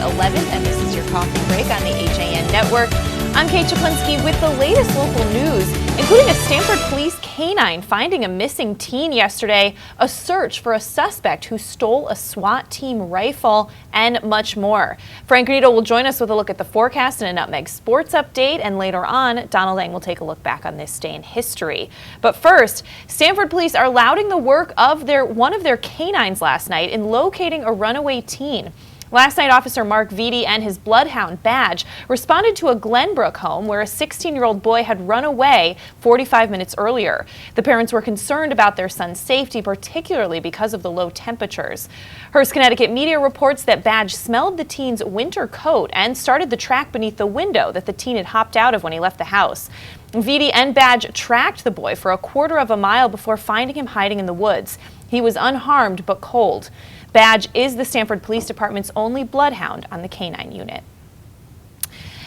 11th, and this is your coffee break on the HAN Network. I'm Kate Czaplinski with the latest local news, including a Stamford police canine finding a missing teen yesterday, a search for a suspect who stole a SWAT team rifle, and much more. Frank Granito will join us with a look at the forecast and a Nutmeg sports update, and later on, Donald Lang will take a look back on this day in history. But first, Stamford police are lauding the work of one of their canines last night in locating a runaway teen. Last night, Officer Mark Vitti and his bloodhound Badge responded to a Glenbrook home where a 16-year-old boy had run away 45 minutes earlier. The parents were concerned about their son's safety, particularly because of the low temperatures. Hearst, Connecticut media reports that Badge smelled the teen's winter coat and started the track beneath the window that the teen had hopped out of when he left the house. Vitti and Badge tracked the boy for a quarter of a mile before finding him hiding in the woods. He was unharmed but cold. Badge is the Stamford Police Department's only bloodhound on the canine unit.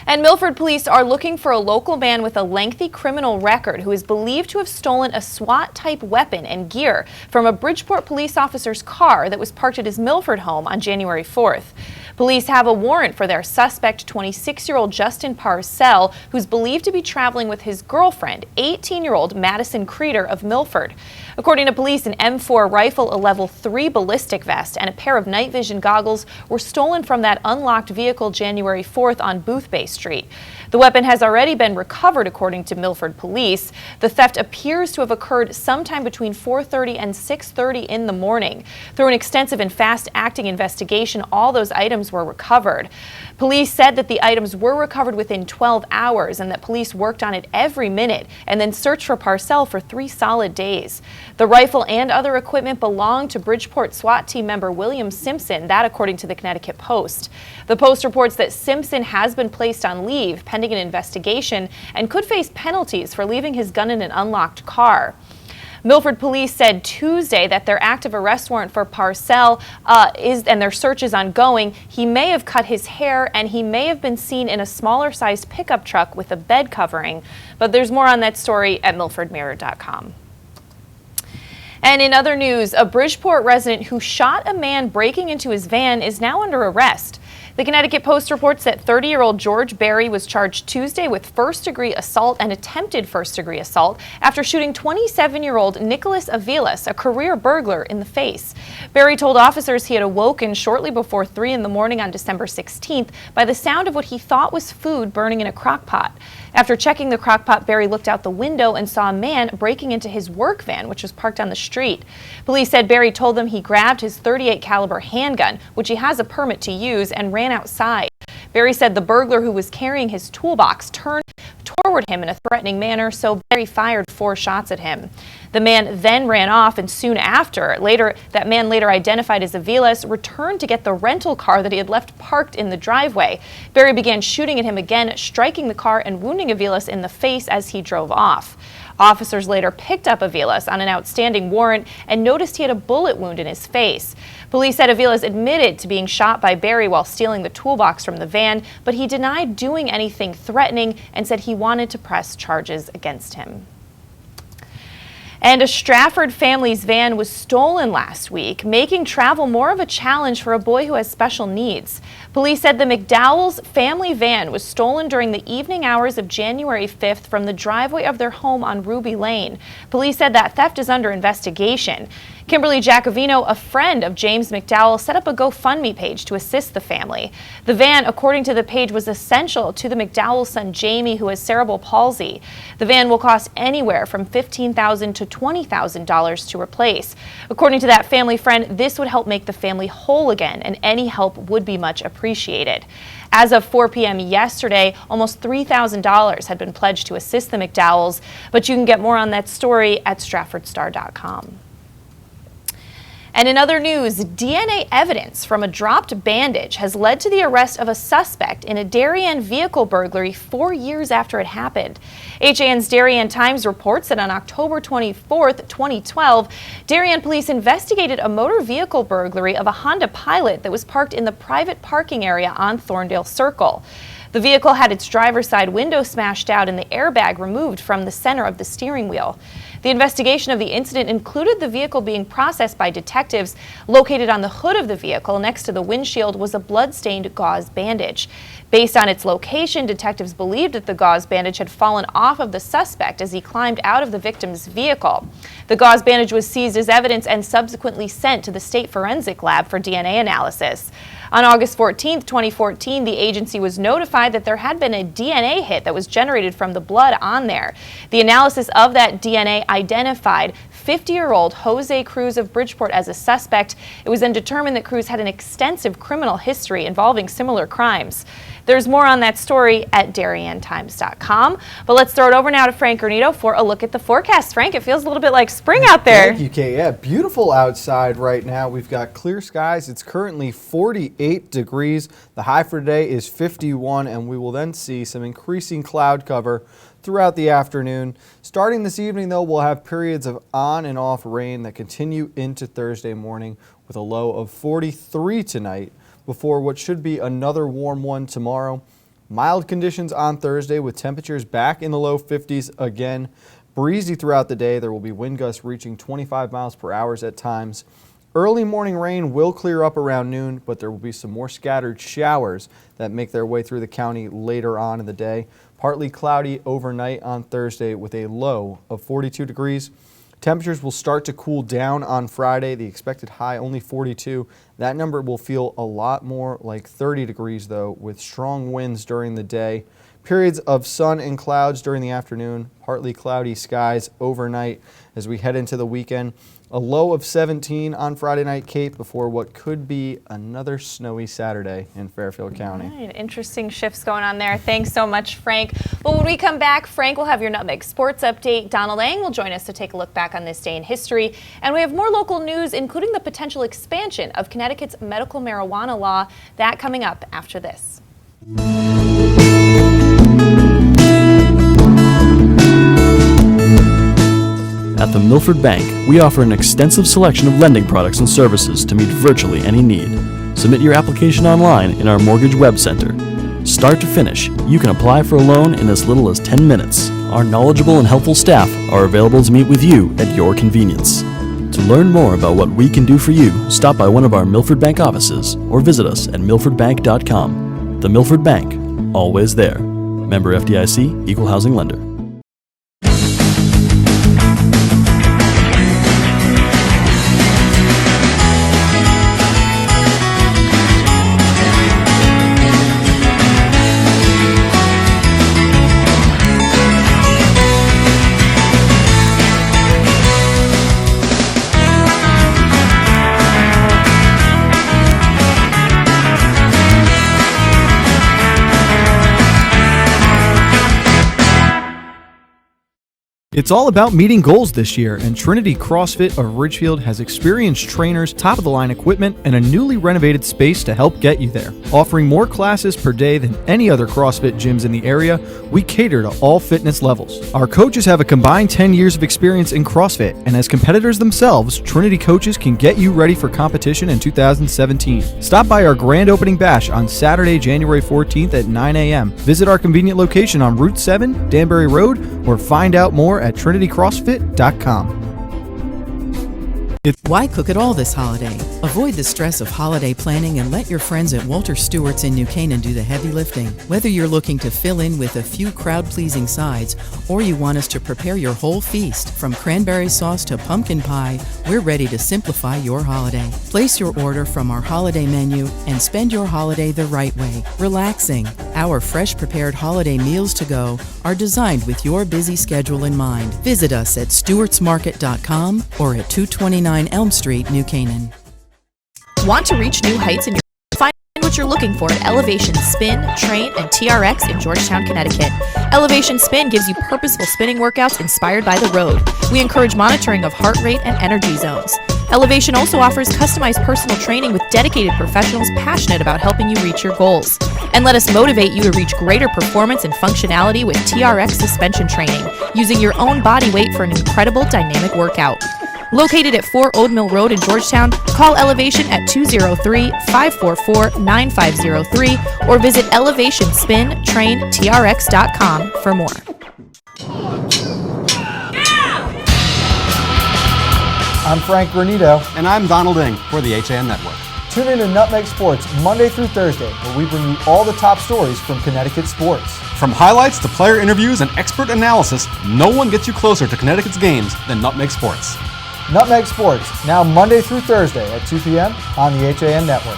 And Milford police are looking for a local man with a lengthy criminal record who is believed to have stolen a SWAT-type weapon and gear from a Bridgeport police officer's car that was parked at his Milford home on January 4th. Police have a warrant for their suspect, 26-year-old Justin Parcell, who's believed to be traveling with his girlfriend, 18-year-old Madison Creeder of Milford. According to police, an M4 rifle, a level 3 ballistic vest, and a pair of night vision goggles were stolen from that unlocked vehicle January 4th on Boothbay Street. The weapon has already been recovered, according to Milford police. The theft appears to have occurred sometime between 4:30 and 6:30 in the morning. Through an extensive and fast-acting investigation, all those items were recovered. Police said that the items were recovered within 12 hours and that police worked on it every minute and then searched for Parcell for 3 solid days. The rifle and other equipment belonged to Bridgeport SWAT team member William Simpson, that according to the Connecticut Post. The Post reports that Simpson has been placed on leave pending an investigation and could face penalties for leaving his gun in an unlocked car. Milford police said Tuesday that their active arrest warrant for Parcell and their search is ongoing. He may have cut his hair and he may have been seen in a smaller sized pickup truck with a bed covering. But there's more on that story at milfordmirror.com. And in other news, a Bridgeport resident who shot a man breaking into his van is now under arrest. The Connecticut Post reports that 30-year-old George Berry was charged Tuesday with first-degree assault and attempted first-degree assault after shooting 27-year-old Nicholas Avilas, a career burglar, in the face. Berry told officers he had awoken shortly before 3 in the morning on December 16th by the sound of what he thought was food burning in a crock pot. After checking the crock pot, Berry looked out the window and saw a man breaking into his work van, which was parked on the street. Police said Berry told them he grabbed his .38 caliber handgun, which he has a permit to use, and ran outside. Berry said the burglar who was carrying his toolbox turned toward him in a threatening manner, so Berry fired 4 shots at him. The man then ran off, and soon after, that man later identified as Avilas returned to get the rental car that he had left parked in the driveway. Berry began shooting at him again, striking the car and wounding Avilas in the face as he drove off. Officers later picked up Avilas on an outstanding warrant and noticed he had a bullet wound in his face. Police said Avilas admitted to being shot by Berry while stealing the toolbox from the van, but he denied doing anything threatening and said he wanted to press charges against him. And a Stratford family's van was stolen last week, making travel more of a challenge for a boy who has special needs. Police said the McDowell's family van was stolen during the evening hours of January 5th from the driveway of their home on Ruby Lane. Police said that theft is under investigation. Kimberly Giacovino, a friend of James McDowell, set up a GoFundMe page to assist the family. The van, according to the page, was essential to the McDowell's son Jamie, who has cerebral palsy. The van will cost anywhere from $15,000 to $20,000 to replace. According to that family friend, this would help make the family whole again, and any help would be much appreciated. As of 4 p.m. yesterday, almost $3,000 had been pledged to assist the McDowells, but you can get more on that story at stratfordstar.com. And in other news, DNA evidence from a dropped bandage has led to the arrest of a suspect in a Darien vehicle burglary 4 years after it happened. HAN's Darien Times reports that on October 24, 2012, Darien police investigated a motor vehicle burglary of a Honda Pilot that was parked in the private parking area on Thorndale Circle. The vehicle had its driver's side window smashed out and the airbag removed from the center of the steering wheel. The investigation of the incident included the vehicle being processed by detectives. Located on the hood of the vehicle next to the windshield was a blood-stained gauze bandage. Based on its location, detectives believed that the gauze bandage had fallen off of the suspect as he climbed out of the victim's vehicle. The gauze bandage was seized as evidence and subsequently sent to the state forensic lab for DNA analysis. On August 14, 2014, the agency was notified that there had been a DNA hit that was generated from the blood on there. The analysis of that DNA identified 50-year-old Jose Cruz of Bridgeport as a suspect. It was then determined that Cruz had an extensive criminal history involving similar crimes. There's more on that story at DarienneTimes.com. But let's throw it over now to Frank Granito for a look at the forecast. Frank, it feels a little bit like spring out there. Thank you, Kate. Yeah, beautiful outside right now. We've got clear skies. It's currently 48 degrees. The high for today is 51, and we will then see some increasing cloud cover throughout the afternoon. Starting this evening, though, we'll have periods of on and off rain that continue into Thursday morning with a low of 43 tonight before what should be another warm one tomorrow. Mild conditions on Thursday with temperatures back in the low 50s again. Breezy throughout the day. There will be wind gusts reaching 25 miles per hour at times. Early morning rain will clear up around noon, but there will be some more scattered showers that make their way through the county later on in the day. Partly cloudy overnight on Thursday with a low of 42 degrees. Temperatures will start to cool down on Friday. The expected high only 42. That number will feel a lot more like 30 degrees though, with strong winds during the day. Periods of sun and clouds during the afternoon. Partly cloudy skies overnight as we head into the weekend. A low of 17 on Friday night, Kate, before what could be another snowy Saturday in Fairfield County. Right, interesting shifts going on there. Thanks so much, Frank. But when we come back, Frank will have your Nutmeg Sports Update. Donald Ang will join us to take a look back on this day in history. And we have more local news, including the potential expansion of Connecticut's medical marijuana law. That coming up after this. At the Milford Bank, we offer an extensive selection of lending products and services to meet virtually any need. Submit your application online in our Mortgage Web Center. Start to finish, you can apply for a loan in as little as 10 minutes. Our knowledgeable and helpful staff are available to meet with you at your convenience. To learn more about what we can do for you, stop by one of our Milford Bank offices or visit us at milfordbank.com. The Milford Bank, always there. Member FDIC, Equal Housing Lender. It's all about meeting goals this year, and Trinity CrossFit of Ridgefield has experienced trainers, top-of-the-line equipment, and a newly renovated space to help get you there. Offering more classes per day than any other CrossFit gyms in the area, we cater to all fitness levels. Our coaches have a combined 10 years of experience in CrossFit, and as competitors themselves, Trinity coaches can get you ready for competition in 2017. Stop by our grand opening bash on Saturday, January 14th at 9 a.m. Visit our convenient location on Route 7, Danbury Road, or find out more at trinitycrossfit.com. Why cook it all this holiday? Avoid the stress of holiday planning and let your friends at Walter Stewart's in New Canaan do the heavy lifting. Whether you're looking to fill in with a few crowd-pleasing sides or you want us to prepare your whole feast, from cranberry sauce to pumpkin pie, we're ready to simplify your holiday. Place your order from our holiday menu and spend your holiday the right way, relaxing. Our fresh prepared holiday meals to go are designed with your busy schedule in mind. Visit us at stewartsmarket.com or at 229 Elm Street, New Canaan. Want to reach new heights in your Find what you're looking for at Elevation Spin, Train, and TRX in Georgetown, Connecticut. Elevation Spin gives you purposeful spinning workouts inspired by the road. We encourage monitoring of heart rate and energy zones. Elevation also offers customized personal training with dedicated professionals passionate about helping you reach your goals. And let us motivate you to reach greater performance and functionality with TRX suspension training, using your own body weight for an incredible dynamic workout. Located at 4 Old Mill Road in Georgetown, call Elevation at 203-544-9503 or visit elevationspintraintrx.com for more. I'm Frank Granito. And I'm Donald Ng for the HAN Network. Tune in to Nutmeg Sports Monday through Thursday, where we bring you all the top stories from Connecticut sports. From highlights to player interviews and expert analysis, no one gets you closer to Connecticut's games than Nutmeg Sports. Nutmeg Sports, now Monday through Thursday at 2 p.m. on the HAN Network.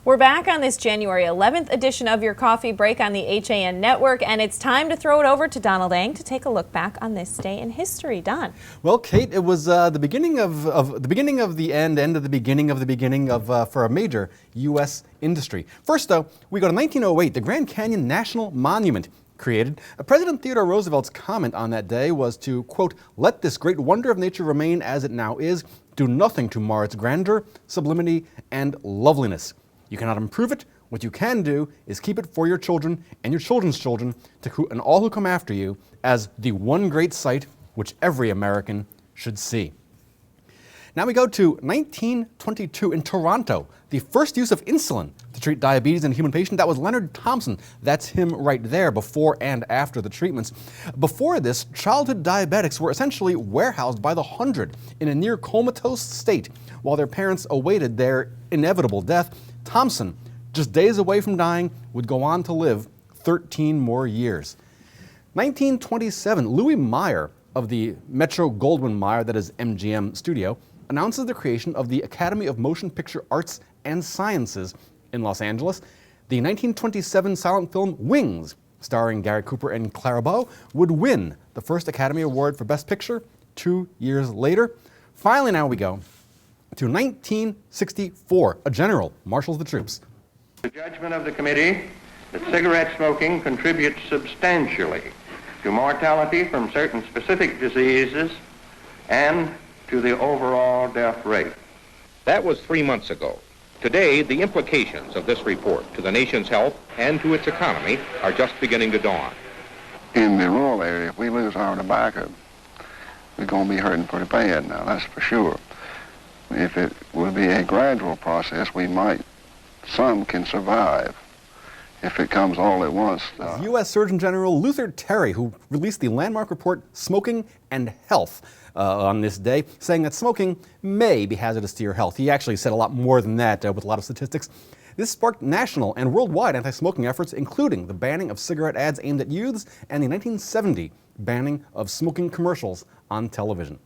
We're back on this January 11th edition of your coffee break on the HAN Network, and it's time to throw it over to Donald Ng to take a look back on this day in history. Don. Well, Kate, it was the beginning of the end of the beginning of the beginning of for a major U.S. industry. First, though, we go to 1908, the Grand Canyon National Monument. Created. President Theodore Roosevelt's comment on that day was to, quote, "Let this great wonder of nature remain as it now is. Do nothing to mar its grandeur, sublimity, and loveliness. You cannot improve it. What you can do is keep it for your children and your children's children and all who come after you as the one great sight which every American should see." Now we go to 1922 in Toronto. The first use of insulin to treat diabetes in a human patient, that was Leonard Thompson. That's him right there before and after the treatments. Before this, childhood diabetics were essentially warehoused by the hundred in a near comatose state while their parents awaited their inevitable death. Thompson, just days away from dying, would go on to live 13 more years. 1927, Louis Meyer of the Metro-Goldwyn-Mayer, that is MGM studio, announces the creation of the Academy of Motion Picture Arts and Sciences in Los Angeles. The 1927 silent film Wings, starring Gary Cooper and Clara Bow, would win the first Academy Award for Best Picture 2 years later. Finally, now we go to 1964. A general marshals the troops. The judgment of the committee that cigarette smoking contributes substantially to mortality from certain specific diseases and to the overall death rate. That was 3 months ago. Today, the implications of this report to the nation's health and to its economy are just beginning to dawn. In the rural area, if we lose our tobacco, we're going to be hurting pretty bad now, that's for sure. If it will be a gradual process, some can survive. If it comes all at once. U.S. Surgeon General Luther Terry, who released the landmark report Smoking and Health on this day, saying that smoking may be hazardous to your health. He actually said a lot more than that with a lot of statistics. This sparked national and worldwide anti-smoking efforts, including the banning of cigarette ads aimed at youths and the 1970 banning of smoking commercials on television.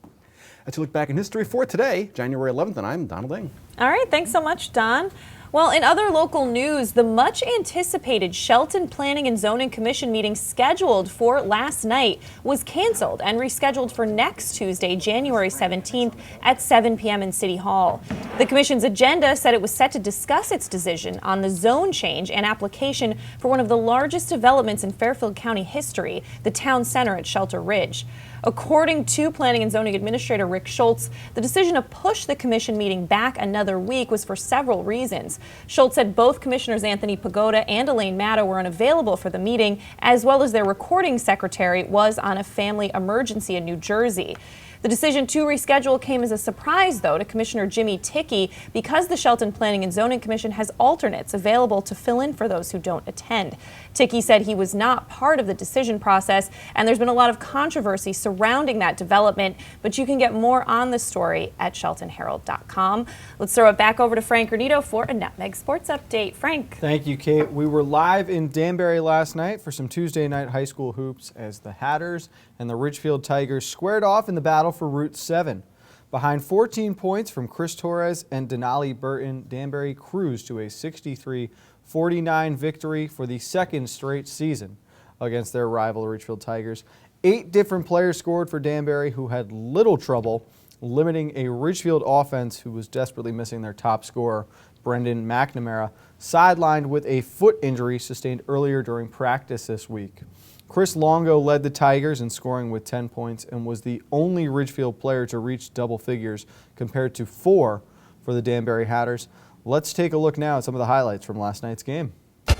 That's a look back in history for today, January 11th, and I'm Donald Ng. All right, thanks so much, Don. Well, in other local news, the much-anticipated Shelton Planning and Zoning Commission meeting scheduled for last night was canceled and rescheduled for next Tuesday, January 17th at 7 p.m. in City Hall. The commission's agenda said it was set to discuss its decision on the zone change and application for one of the largest developments in Fairfield County history, the town center at Shelter Ridge. According to Planning and Zoning Administrator Rick Schultz, the decision to push the commission meeting back another week was for several reasons. Schultz said both Commissioners Anthony Pagoda and Elaine Maddow were unavailable for the meeting, as well as their recording secretary was on a family emergency in New Jersey. The decision to reschedule came as a surprise, though, to Commissioner Jimmy Tickey because the Shelton Planning and Zoning Commission has alternates available to fill in for those who don't attend. Tickey said he was not part of the decision process, and there's been a lot of controversy surrounding that development, but you can get more on the story at sheltonherald.com. Let's throw it back over to Frank Granito for a Nutmeg Sports Update. Frank. Thank you, Kate. We were live in Danbury last night for some Tuesday night high school hoops as the Hatters and the Ridgefield Tigers squared off in the battle for Route 7. Behind 14 points from Chris Torres and Denali Burton, Danbury cruised to a 63-49 victory for the second straight season against their rival Ridgefield Tigers. 8 different players scored for Danbury, who had little trouble limiting a Ridgefield offense who was desperately missing their top scorer, Brendan McNamara, sidelined with a foot injury sustained earlier during practice this week. Chris Longo led the Tigers in scoring with 10 points and was the only Ridgefield player to reach double figures compared to 4 for the Danbury Hatters. Let's take a look now at some of the highlights from last night's game.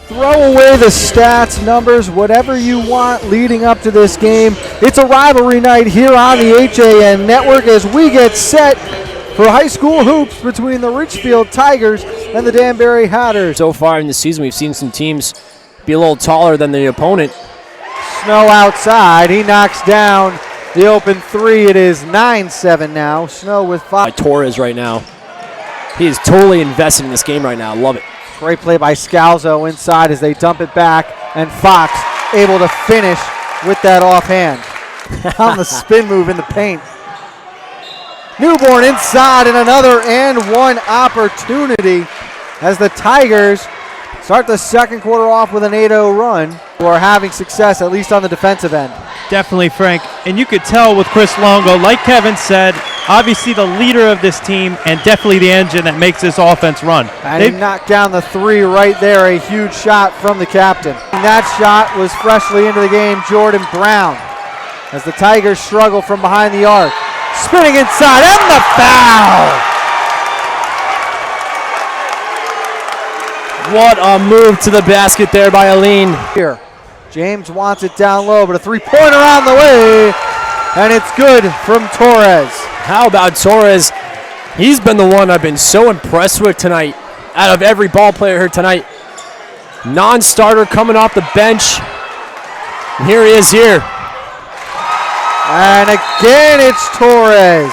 Throw away the stats, numbers, whatever you want leading up to this game. It's a rivalry night here on the HAN Network as we get set for high school hoops between the Richfield Tigers and the Danbury Hatters. So far in the season, we've seen some teams be a little taller than the opponent. Snow outside. He knocks down the open three. It is 9-7 now. Snow with 5. Torres right now. He is totally invested in this game right now. Love it. Great play by Scalzo inside as they dump it back, and Fox able to finish with that offhand on the spin move in the paint. Newborn inside, and another and one opportunity as the Tigers start the second quarter off with an 8-0 run, who are having success at least on the defensive end. Definitely, Frank. And you could tell with Chris Longo, like Kevin said, obviously the leader of this team and definitely the engine that makes this offense run. And he knocked down the three right there, a huge shot from the captain. And that shot was freshly into the game, Jordan Brown, as the Tigers struggle from behind the arc. Spinning inside, and the foul! What a move to the basket there by Aline. Here, James wants it down low, but a three-pointer on the way, and it's good from Torres. How about Torres? He's been the one I've been so impressed with tonight. Out of every ball player here tonight. Non-starter coming off the bench. And here he is here. And again, it's Torres.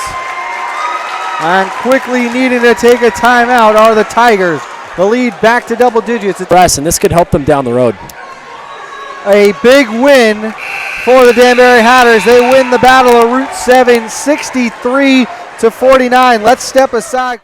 And quickly needing to take a timeout are the Tigers. The lead back to double digits. And this could help them down the road. A big win for the Danbury Hatters. They win the Battle of Route 7, 63-49. Let's step aside.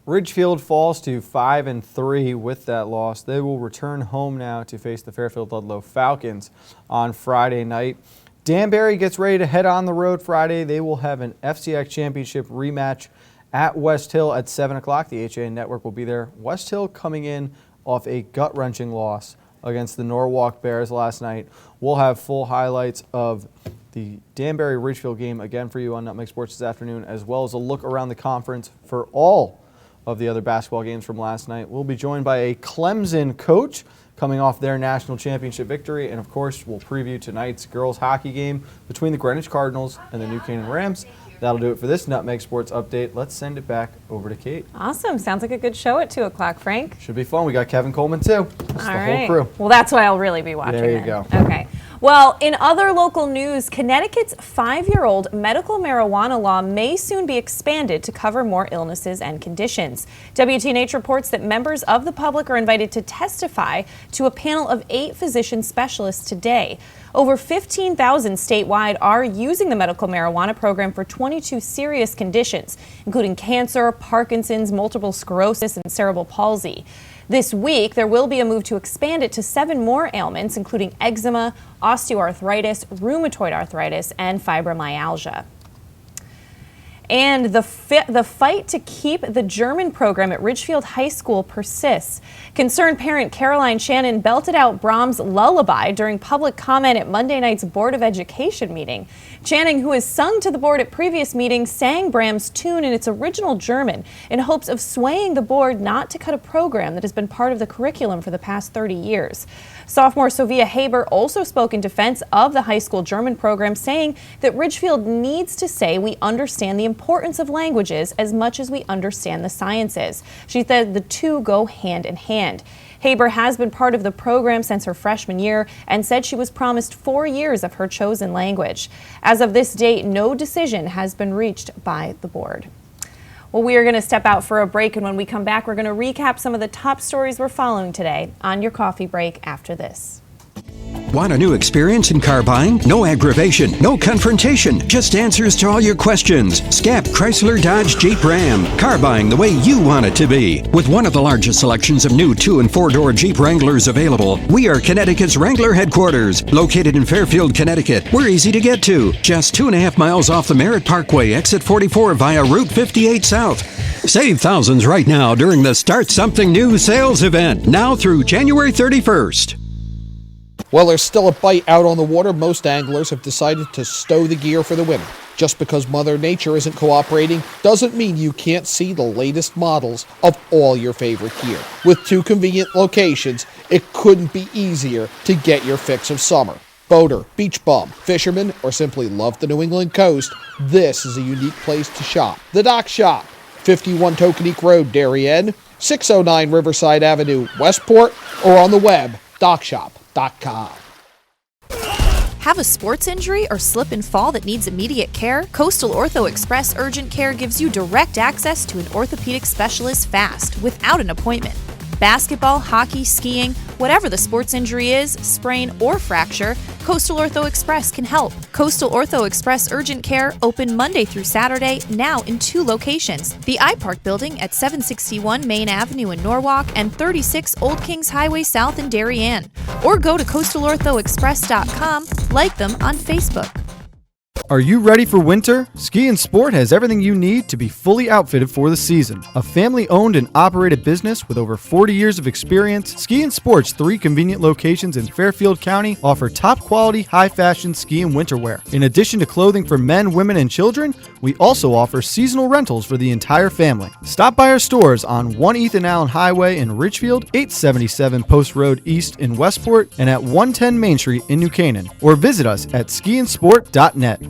Ridgefield falls to 5-3 with that loss. They will return home now to face the Fairfield Ludlow Falcons on Friday night. Danbury gets ready to head on the road Friday. They will have an FCX Championship rematch at West Hill at 7 o'clock. The HAN Network will be there. West Hill coming in off a gut-wrenching loss against the Norwalk Bears last night. We'll have full highlights of the Danbury-Ridgefield game again for you on Nutmeg Sports this afternoon, as well as a look around the conference for all of the other basketball games from last night. We'll be joined by a Clemson coach coming off their national championship victory, and of course we'll preview tonight's girls hockey game between the Greenwich Cardinals and the New Canaan Rams. That'll do it for this Nutmeg Sports Update. Let's send it back over to Kate. Awesome. Sounds like a good show at 2 o'clock, Frank. Should be fun. We got Kevin Coleman, too. That's the whole crew. Well, that's why I'll really be watching. There you go. Okay. Well, in other local news, Connecticut's 5-year-old medical marijuana law may soon be expanded to cover more illnesses and conditions. WTNH reports that members of the public are invited to testify to a panel of 8 physician specialists today. Over 15,000 statewide are using the medical marijuana program for 22 serious conditions, including cancer, Parkinson's, multiple sclerosis, and cerebral palsy. This week, there will be a move to expand it to 7 more ailments, including eczema, osteoarthritis, rheumatoid arthritis, and fibromyalgia. And the fight to keep the German program at Ridgefield High School persists. Concerned parent Caroline Shannon belted out Brahms' Lullaby during public comment at Monday night's Board of Education meeting. Channing, who has sung to the board at previous meetings, sang Brahms' tune in its original German in hopes of swaying the board not to cut a program that has been part of the curriculum for the past 30 years. Sophomore Sophia Haber also spoke in defense of the high school German program, saying that Ridgefield needs to say we understand the importance of languages as much as we understand the sciences. She said the two go hand in hand. Haber has been part of the program since her freshman year and said she was promised 4 years of her chosen language. As of this date, no decision has been reached by the board. Well, we are going to step out for a break, and when we come back, we're going to recap some of the top stories we're following today on your coffee break after this. Want a new experience in car buying? No aggravation, no confrontation, just answers to all your questions. Scap Chrysler Dodge Jeep Ram. Car buying the way you want it to be. With one of the largest selections of new 2- and 4-door Jeep Wranglers available, we are Connecticut's Wrangler headquarters. Located in Fairfield, Connecticut, we're easy to get to. Just 2.5 miles off the Merritt Parkway, exit 44 via Route 58 South. Save thousands right now during the Start Something New sales event, now through January 31st. Well, there's still a bite out on the water. Most anglers have decided to stow the gear for the winter. Just because Mother Nature isn't cooperating doesn't mean you can't see the latest models of all your favorite gear. With 2 convenient locations, it couldn't be easier to get your fix of summer. Boater, beach bum, fisherman, or simply love the New England coast, this is a unique place to shop. The Dock Shop, 51 Tokenique Road, Darien, 609 Riverside Avenue, Westport, or on the web, dockshop.com. Have a sports injury or slip and fall that needs immediate care? Coastal Ortho Express Urgent Care gives you direct access to an orthopedic specialist fast, without an appointment. Basketball, hockey, skiing, whatever the sports injury is, sprain or fracture, Coastal Ortho Express can help. Coastal Ortho Express Urgent Care, open Monday through Saturday, now in 2 locations. The iPark Building at 761 Main Avenue in Norwalk and 36 Old Kings Highway South in Darien. Or go to coastalorthoexpress.com, like them on Facebook. Are you ready for winter? Ski and Sport has everything you need to be fully outfitted for the season. A family-owned and operated business with over 40 years of experience, Ski and Sport's 3 convenient locations in Fairfield County offer top-quality, high-fashion ski and winter wear. In addition to clothing for men, women, and children, we also offer seasonal rentals for the entire family. Stop by our stores on 1 Ethan Allen Highway in Ridgefield, 877 Post Road East in Westport, and at 110 Main Street in New Canaan, or visit us at skiandsport.net.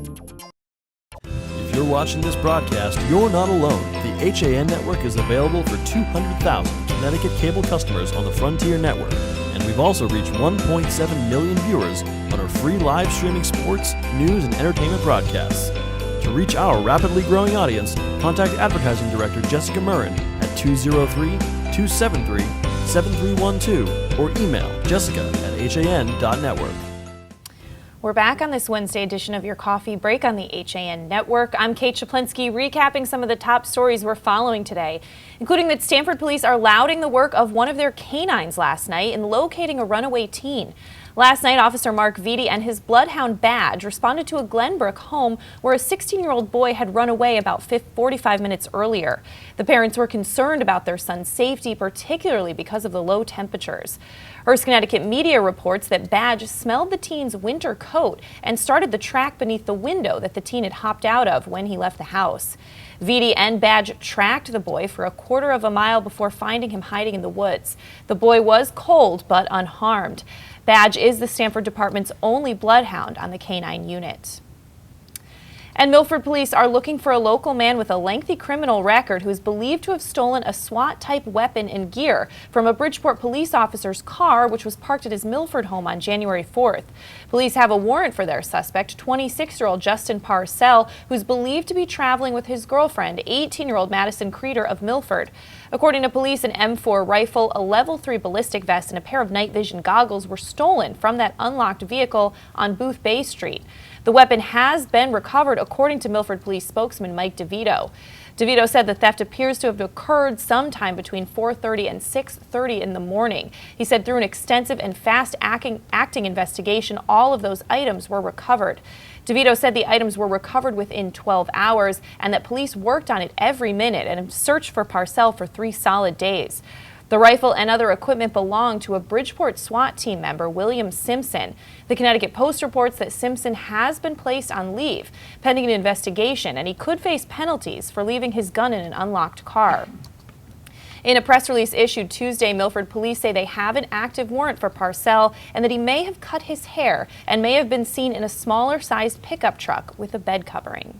If you're watching this broadcast, you're not alone. The HAN network is available for 200,000 Connecticut cable customers on the Frontier Network, and we've also reached 1.7 million viewers on our free live streaming sports, news, and entertainment broadcasts. To reach our rapidly growing audience, contact Advertising Director Jessica Murrin at 203-273-7312 or email jessica@han.network. We're back on this Wednesday edition of your coffee break on the HAN Network. I'm Kate Czaplinski, recapping some of the top stories we're following today, including that Stamford police are lauding the work of one of their canines last night in locating a runaway teen. Last night, Officer Mark Vitti and his bloodhound Badge responded to a Glenbrook home where a 16-year-old boy had run away about 45 minutes earlier. The parents were concerned about their son's safety, particularly because of the low temperatures. Hearst, Connecticut media reports that Badge smelled the teen's winter coat and started the track beneath the window that the teen had hopped out of when he left the house. Vitti and Badge tracked the boy for a quarter of a mile before finding him hiding in the woods. The boy was cold but unharmed. Badge is the Stamford Department's only bloodhound on the canine unit. And Milford police are looking for a local man with a lengthy criminal record who is believed to have stolen a SWAT-type weapon and gear from a Bridgeport police officer's car, which was parked at his Milford home on January 4th. Police have a warrant for their suspect, 26-year-old Justin Parcell, who's believed to be traveling with his girlfriend, 18-year-old Madison Creeder of Milford. According to police, an M4 rifle, a level 3 ballistic vest, and a pair of night vision goggles were stolen from that unlocked vehicle on Booth Bay Street. The weapon has been recovered, according to Milford Police spokesman Mike DeVito. DeVito said the theft appears to have occurred sometime between 4:30 and 6:30 in the morning. He said through an extensive and fast-acting investigation, all of those items were recovered. DeVito said the items were recovered within 12 hours and that police worked on it every minute and searched for Parcell for 3 solid days. The rifle and other equipment belonged to a Bridgeport SWAT team member, William Simpson. The Connecticut Post reports that Simpson has been placed on leave pending an investigation, and he could face penalties for leaving his gun in an unlocked car. In a press release issued Tuesday, Milford police say they have an active warrant for Parcell and that he may have cut his hair and may have been seen in a smaller-sized pickup truck with a bed covering.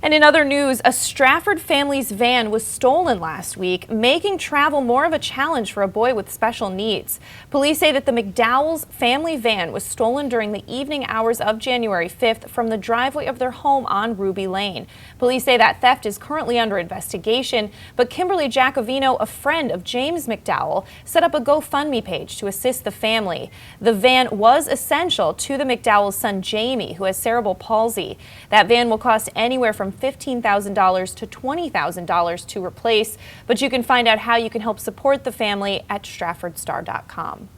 And in other news, a Stratford family's van was stolen last week, making travel more of a challenge for a boy with special needs. Police say that the McDowell's family van was stolen during the evening hours of January 5th from the driveway of their home on Ruby Lane. Police say that theft is currently under investigation, but Kimberly Giacovino, a friend of James McDowell, set up a GoFundMe page to assist the family. The van was essential to the McDowell's son Jamie, who has cerebral palsy. That van will cost anywhere from $15,000 to $20,000 to replace, but you can find out how you can help support the family at stratfordstar.com.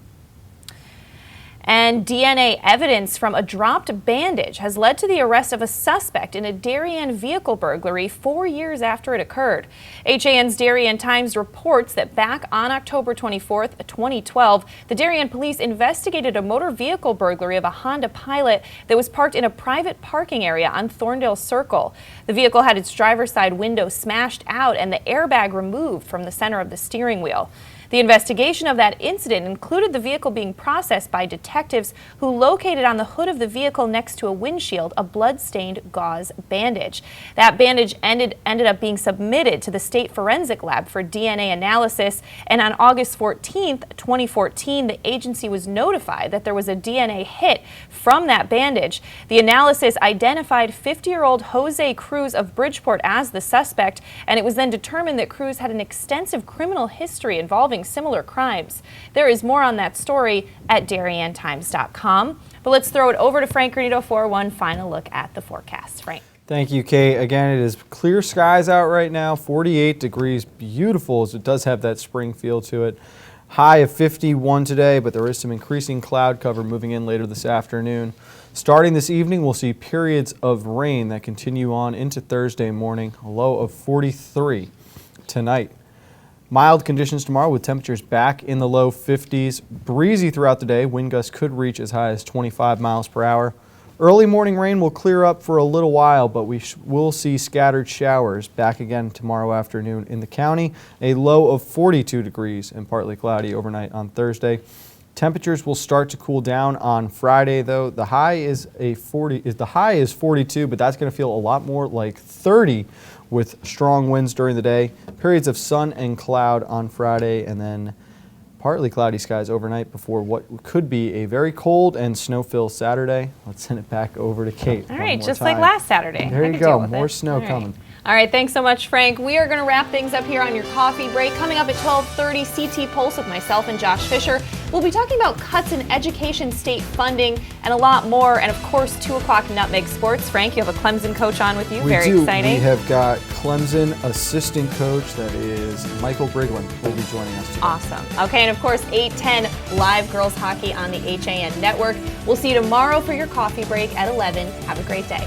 And DNA evidence from a dropped bandage has led to the arrest of a suspect in a Darien vehicle burglary 4 years after it occurred. HAN's Darien Times reports that back on October 24th, 2012, the Darien police investigated a motor vehicle burglary of a Honda Pilot that was parked in a private parking area on Thorndale Circle. The vehicle had its driver's side window smashed out and the airbag removed from the center of the steering wheel. The investigation of that incident included the vehicle being processed by detectives who located on the hood of the vehicle next to a windshield a blood-stained gauze bandage. That bandage ended up being submitted to the state forensic lab for DNA analysis, and on August 14th, 2014, the agency was notified that there was a DNA hit from that bandage. The analysis identified 50-year-old Jose Cruz of Bridgeport as the suspect, and it was then determined that Cruz had an extensive criminal history involving similar crimes. There is more on that story at DarienTimes.com. But let's throw it over to Frank Granito for one final look at the forecast. Frank. Thank you, Kate. Again, it is clear skies out right now, 48 degrees, beautiful as it does have that spring feel to it. High of 51 today, but there is some increasing cloud cover moving in later this afternoon. Starting this evening, we'll see periods of rain that continue on into Thursday morning, a low of 43 tonight. Mild conditions tomorrow with temperatures back in the low 50s. Breezy throughout the day. Wind gusts could reach as high as 25 miles per hour. Early morning rain will clear up for a little while, but we will see scattered showers back again tomorrow afternoon in the county. A low of 42 degrees and partly cloudy overnight on Thursday. Temperatures will start to cool down on Friday, though. The high is 42, but that's going to feel a lot more like 30 with strong winds during the day. Periods of sun and cloud on Friday, and then partly cloudy skies overnight before what could be a very cold and snow-filled Saturday. Let's send it back over to Kate. All right, just like last Saturday. There you go, more snow coming. All right, thanks so much, Frank. We are going to wrap things up here on your coffee break. Coming up at 12:30, CT Pulse with myself and Josh Fisher. We'll be talking about cuts in education state funding and a lot more. And of course, 2 o'clock Nutmeg Sports. Frank, you have a Clemson coach on with you. Very exciting. We have got Clemson assistant coach, that is Michael Briglin, will be joining us today. Awesome. Okay, and of course, 8:10 live girls hockey on the HAN network. We'll see you tomorrow for your coffee break at 11. Have a great day.